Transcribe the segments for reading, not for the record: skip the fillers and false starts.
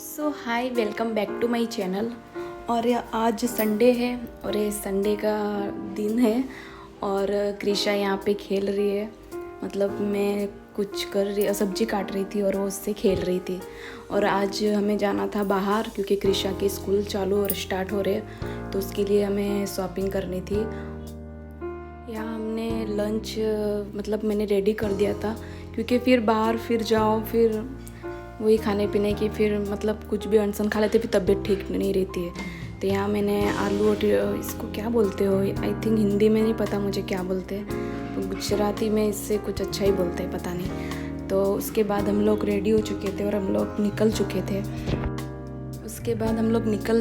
So hi, welcome back to my channel. और आज Sunday है और ये संडे का दिन है और कृषा यहाँ पे खेल रही है। मतलब मैं कुछ कर रही, सब्जी काट रही थी और वो उससे खेल रही थी। और आज हमें जाना था बाहर क्योंकि कृषा के स्कूल चालू और स्टार्ट हो रहे, तो उसके लिए हमें शॉपिंग करनी थी। यहाँ हमने लंच मतलब मैंने रेडी कर दिया था क्योंकि फिर बाहर फिर जाओ फिर वही खाने पीने की, फिर मतलब कुछ भी अनसन खा लेते फिर तबीयत ठीक नहीं रहती है। तो यहाँ मैंने आलू और इसको क्या बोलते हो, आई थिंक हिंदी में नहीं पता मुझे क्या बोलते हैं, तो गुजराती में इससे कुछ अच्छा ही बोलते हैं, पता नहीं। तो उसके बाद हम लोग रेडी हो चुके थे और हम लोग निकल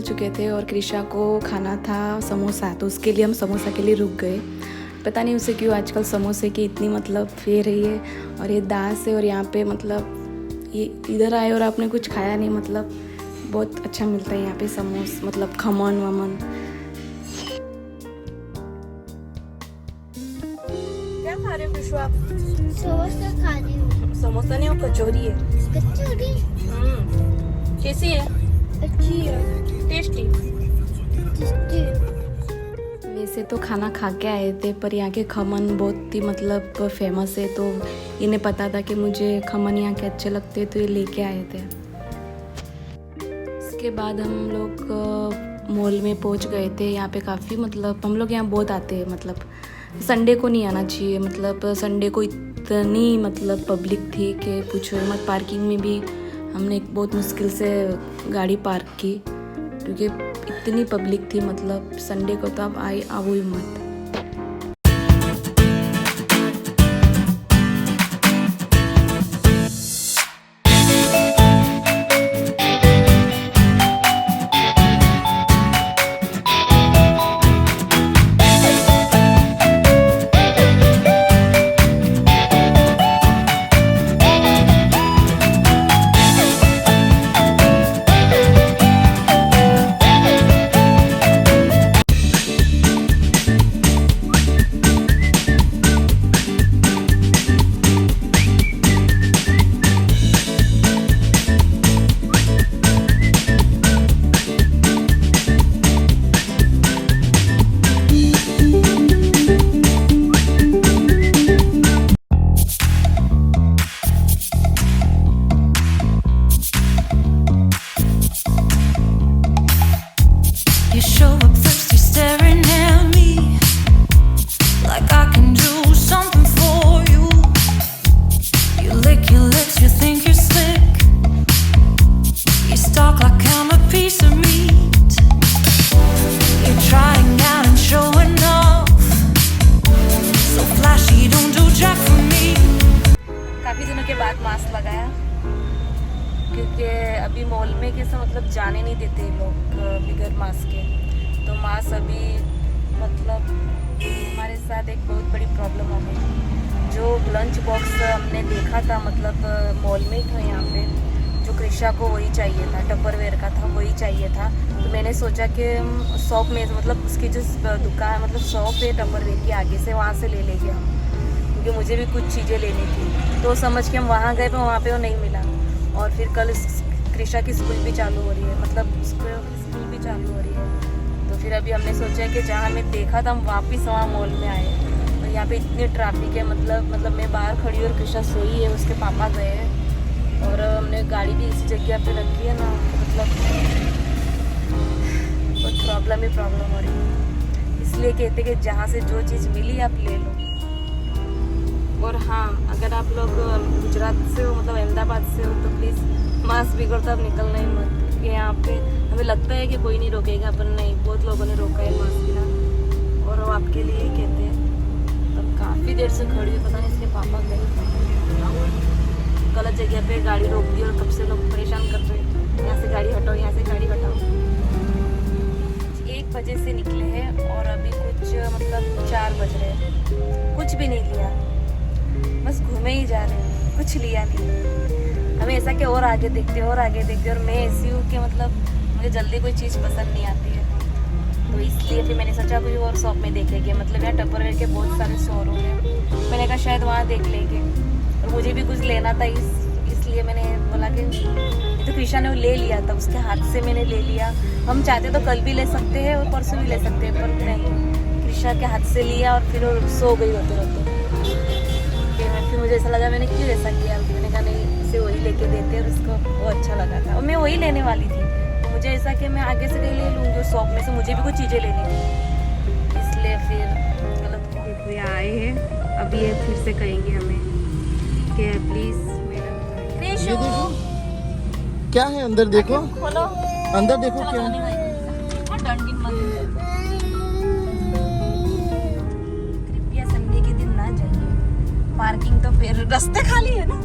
चुके थे और कृषा को खाना था समोसा, तो उसके लिए हम समोसा के लिए रुक गए। पता नहीं उसे क्यों आजकल समोसे की इतनी मतलब फेर रही है। और ये दास है और यहाँ पे मतलब ये इधर आए और आपने कुछ खाया नहीं, मतलब बहुत अच्छा मिलता है यहाँ पे समोस, मतलब खमन वमन। क्या खा रहे हो खुशबू आप? समोसा खा रही हूँ। समोसा नहीं, वो कचौरी है। कचौरी कैसी है? अच्छी है, टेस्टी। टेस्टी। वैसे तो खाना खा के आए थे पर यहाँ के खमन बहुत ही मतलब फेमस है, तो इन्हें पता था कि मुझे खमन यहाँ के अच्छे लगते तो ये लेके आए थे। उसके बाद हम लोग मॉल में पहुँच गए थे। यहाँ पे काफ़ी मतलब हम लोग यहाँ बहुत आते हैं, मतलब संडे को नहीं आना चाहिए, मतलब संडे को इतनी मतलब पब्लिक थी कि पूछो मत। पार्किंग में भी हमने बहुत मुश्किल से गाड़ी पार्क की क्योंकि इतनी पब्लिक थी, मतलब संडे को तो आप आओ ही मत। You show up thirsty, staring at me like I can do something for you. You lick your lips, you think you're slick. You stalk like I'm a piece of meat. You're trying out and showing off, so flashy, don't do jack for me. काफ़ी दिनों के बाद mask लगाया क्योंकि अभी mall में कैसा मतलब जाने नहीं देते लोग बिगर मास्क के। तो मास्क अभी मतलब हमारे साथ एक बहुत बड़ी प्रॉब्लम हो गई। जो लंच बॉक्स हमने देखा था मतलब मॉल में ही था यहाँ पे, जो कृषा को वही चाहिए था, टपरवेयर का था, वही चाहिए था। तो मैंने सोचा कि शॉप में मतलब उसकी जो दुकान मतलब शॉप है टपरवेयर की आगे से, वहाँ से ले लेंगे हम, क्योंकि मुझे भी कुछ चीज़ें लेनी थी। तो समझ के हम वहाँ गए, पर वहाँ पे वो नहीं मिला। और फिर कल कृषा की स्कूल भी चालू हो रही है, मतलब स्कूल भी चालू हो रही है। तो फिर अभी हमने सोचा कि जहाँ हमें देखा था हम वापस वहाँ मॉल में आए। और यहाँ पे इतनी ट्रैफिक है, मतलब मैं बाहर खड़ी और कृषा सोई है, उसके पापा गए हैं और हमने गाड़ी भी इसी जगह पे रखी है ना, तो मतलब बहुत प्रॉब्लम हो रही है। इसलिए कहते कि जहाँ से जो चीज़ मिली आप ले लो। और हाँ, अगर आप लोग गुजरात से हो मतलब अहमदाबाद से हो तो प्लीज़ मास्क बिगड़ तो आप निकलना ही मत, क्योंकि यहाँ पे हमें लगता है कि कोई नहीं रोकेगा, पर नहीं, बहुत लोगों ने रोका है मास्क बिना, और वो आपके लिए ही कहते हैं। तब काफ़ी देर से खड़ी हुई, पता नहीं इसके पापा गए गलत जगह पे गाड़ी रोक दी और कब से लोग परेशान कर रहे हैं, यहाँ से गाड़ी हटाओ, यहाँ से गाड़ी हटाओ। 1 बजे से निकले हैं और अभी कुछ मतलब 4 बज रहे हैं, कुछ भी नहीं लिया, बस घूमे ही जा रहे हैं, कुछ लिया नहीं। हमें ऐसा कि और आगे देखते और मैं ऐसी हूँ कि मतलब मुझे जल्दी कोई चीज़ पसंद नहीं आती है, तो इसलिए फिर मैंने सोचा कोई और शॉप में देखेंगे। मतलब यहाँ टपरवेयर के बहुत सारे शोरूम हैं, मैंने कहा शायद वहाँ देख लेंगे। और मुझे भी कुछ लेना था, इसलिए मैंने बोला कि तो कृष्णा ने वो ले लिया था, उसके हाथ से मैंने ले लिया। हम चाहते तो कल भी ले सकते हैं और परसों भी ले सकते हैं, पर नहीं, कृष्णा के हाथ से लिया और फिर वो सो गई रोते रोते। फिर मुझे ऐसा लगा मैंने क्यों ऐसा किया, मैंने कहा नहीं इसे वही लेके देते, और उसको वो अच्छा लगा था और मैं वही लेने वाली थी। तो मुझे ऐसा कि मैं आगे से कहीं ले लूँ, जो शॉप में से मुझे भी कुछ चीज़ें लेनी थी, इसलिए फिर गलत हुआ। देखो ये आए हैं, अभी ये फिर से कहेंगे हमें कि प्लीज़ मेरा ये देखो क्या है अंदर, देखो खोलो, अंदर देखो क्या है। कृपया संडे के दिन ना जाइए, पार्किंग तो फिर रास्ते खाली है ना,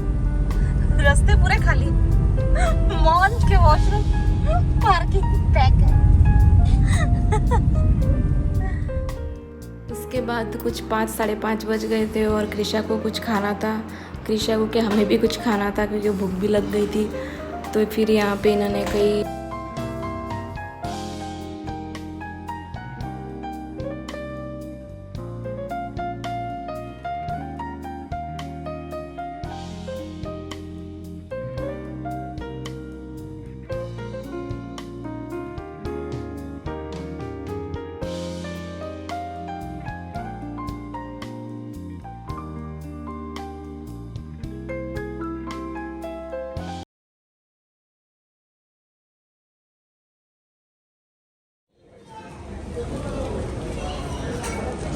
रास्ते पूरे खाली, मॉल के वॉशरूम पार्किंग पैक है। उसके बाद कुछ 5 साढ़े 5 बज गए थे और कृषा को कुछ खाना था, कृषा को क्या हमें भी कुछ खाना था क्योंकि भूख भी लग गई थी। तो फिर यहाँ पे इन्होंने कहीं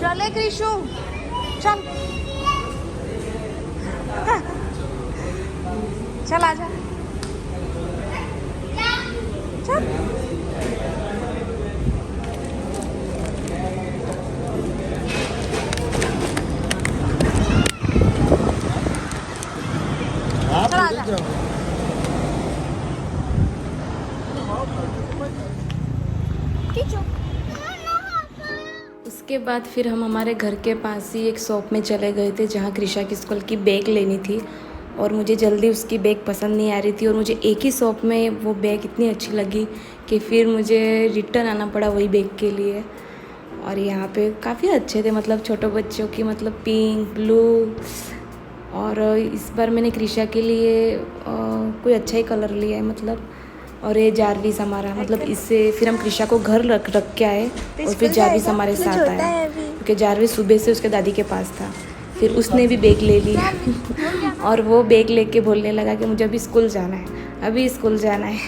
चले कृषु चल चल आजा चल। आप चला उधर जा। जाओ। उसके बाद फिर हम हमारे घर के पास ही एक शॉप में चले गए थे जहाँ कृषा की स्कूल की बैग लेनी थी, और मुझे जल्दी उसकी बैग पसंद नहीं आ रही थी, और मुझे एक ही शॉप में वो बैग इतनी अच्छी लगी कि फिर मुझे रिटर्न आना पड़ा वही बैग के लिए। और यहाँ पे काफ़ी अच्छे थे, मतलब छोटे बच्चों की, मतलब पिंक ब्लू, और इस बार मैंने कृषा के लिए कोई अच्छा ही कलर लिया है मतलब। और ये जारविस हमारा, मतलब इससे फिर हम कृषा को घर रख के आए और फिर जारविस हमारे साथ आया क्योंकि जारविस सुबह से उसके दादी के पास था। फिर उसने भी बैग ले लिया और वो बैग लेके बोलने लगा कि मुझे अभी स्कूल जाना है, अभी स्कूल जाना है।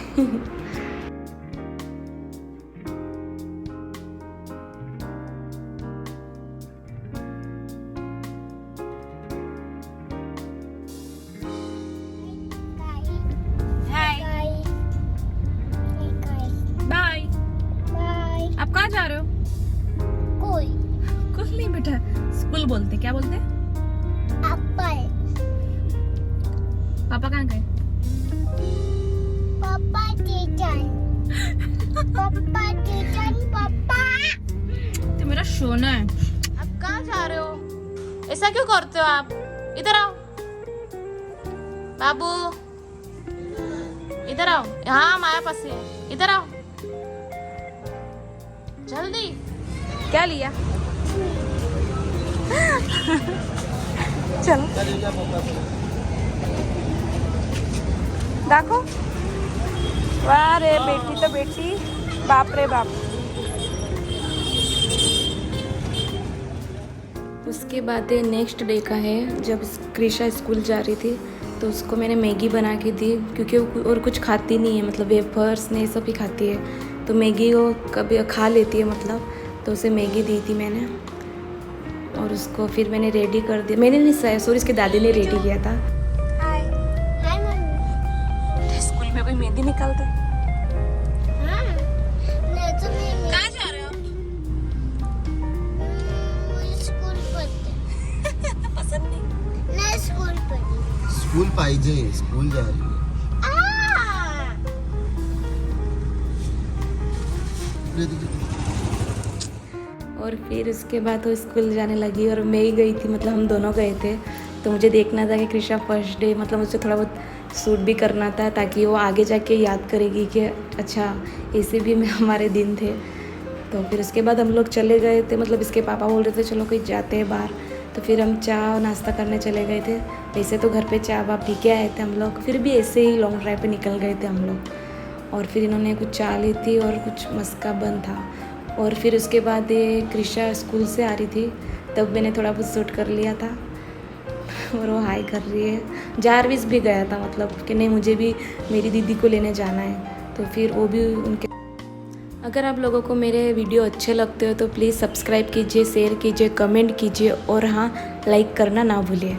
बाय। आप कहाँ जा रहे हो? कोई कुछ नहीं बेटा, स्कूल बोलते, क्या बोलते? एप्पल पापा कहाँ गए? पापा टीचर पापा तो मेरा सोना है। आप कहाँ जा रहे हो? ऐसा क्यों करते हो आप? इधर आओ बाबू, इधर आओ, हाँ माया पास है, इधर आओ जल्दी। क्या लिया? चलो देखो, वाह रे बेटी तो बेटी, बाप रे बाप। उसके बाद नेक्स्ट डे का है, जब कृषा स्कूल जा रही थी तो उसको मैंने मैगी बना के दी क्योंकि वो और कुछ खाती नहीं है, मतलब वेफर्स ने सब ही खाती है, तो मैगी वो कभी खा लेती है मतलब, तो उसे मैगी दी थी मैंने। और उसको फिर मैंने रेडी कर दिया, मैंने नहीं सॉरी उसके दादी ने रेडी किया था। हाय हाय मम्मी। स्कूल में कोई मेहंदी निकालते? हाँ नहीं तो मैं कहाँ जा रहे हो? स्कूल पढ़ते पसंद नहीं? नहीं स्कूल पढ़ी स्कूल पाहिजे, स्कूल जा रही है। और फिर उसके बाद वो स्कूल जाने लगी और मैं ही गई थी, मतलब हम दोनों गए थे, तो मुझे देखना था कि कृषा फर्स्ट डे, मतलब मुझे थोड़ा बहुत शूट भी करना था ताकि वो आगे जाके याद करेगी कि अच्छा ऐसे भी हमारे दिन थे। तो फिर उसके बाद हम लोग चले गए थे, मतलब इसके पापा बोल रहे थे चलो कहीं जाते हैं बाहर, तो फिर हम चाय और नाश्ता करने चले गए थे। वैसे तो घर पे चाय वाय पी के आए थे हम लोग, फिर भी ऐसे ही लॉन्ग ड्राइव पे निकल गए थे हम लोग। और फिर इन्होंने कुछ चाय ली थी और कुछ मस्का बन था। और फिर उसके बाद ये कृषा स्कूल से आ रही थी, तब मैंने थोड़ा बहुत शूट कर लिया था। और वो हाई कर रही है। जारविस भी गया था, मतलब कि नहीं मुझे भी मेरी दीदी को लेने जाना है, तो फिर वो भी उनके। अगर आप लोगों को मेरे वीडियो अच्छे लगते हो तो प्लीज़ सब्सक्राइब कीजिए, शेयर कीजिए, कमेंट कीजिए और हाँ, लाइक करना ना भूलिए।